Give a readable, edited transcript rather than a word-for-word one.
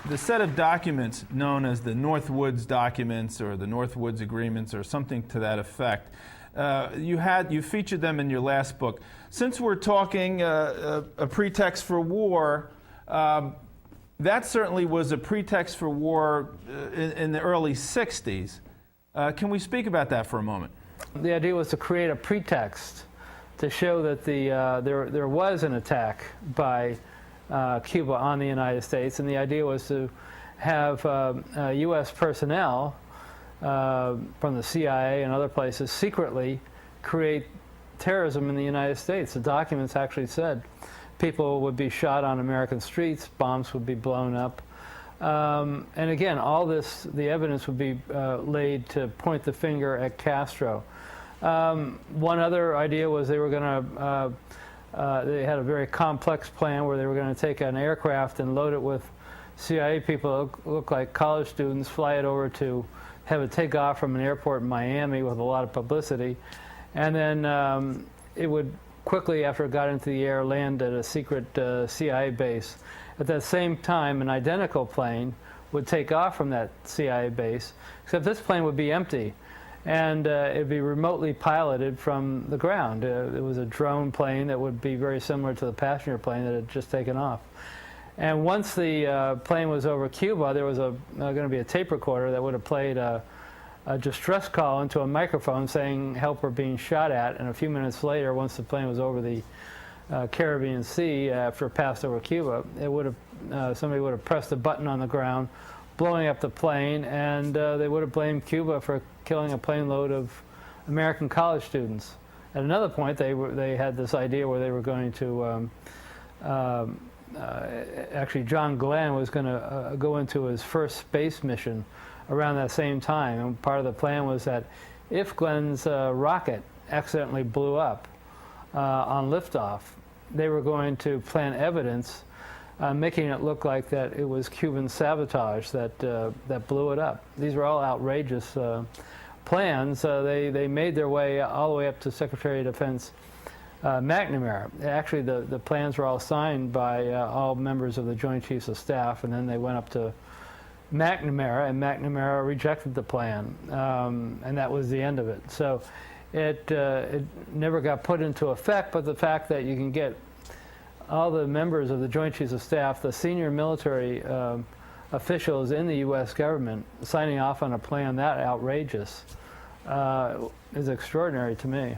the set of documents known as the Northwoods documents or the Northwoods agreements or something to that effect, you featured them in your last book. Since we're talking a pretext for war, that certainly was a pretext for war in the early 60s. Can we speak about that for a moment? The idea was to create a pretext to show that there was an attack by Cuba on the United States, and the idea was to have U.S. personnel from the CIA and other places secretly create terrorism in the United States. The documents actually said people would be shot on American streets, bombs would be blown up. And again, all this, the evidence would be laid to point the finger at Castro. One other idea was they were going to, they had a very complex plan where they were going to take an aircraft and load it with CIA people that look like college students, fly it over to have it take off from an airport in Miami with a lot of publicity. And then it would quickly, after it got into the air, land at a secret CIA base. At that same time, an identical plane would take off from that CIA base, except this plane would be empty, and it'd be remotely piloted from the ground. It was a drone plane that would be very similar to the passenger plane that had just taken off. And once the plane was over Cuba, there was going to be a tape recorder that would have played a distress call into a microphone saying help are being shot at, and a few minutes later, once the plane was over the Caribbean Sea after it passed over Cuba, it would have somebody would have pressed a button on the ground, blowing up the plane, and they would have blamed Cuba for killing a plane load of American college students. At another point, they had this idea where they were going to actually John Glenn was going to go into his first space mission around that same time, and part of the plan was that if Glenn's rocket accidentally blew up on liftoff, they were going to plant evidence making it look like that it was Cuban sabotage that blew it up. These were all outrageous plans. They made their way all the way up to Secretary of Defense McNamara. Actually, the plans were all signed by all members of the Joint Chiefs of Staff, and then they went up to McNamara, and McNamara rejected the plan, and that was the end of it. So it never got put into effect, but the fact that you can get all the members of the Joint Chiefs of Staff, the senior military officials in the U.S. government, signing off on a plan that outrageous is extraordinary to me.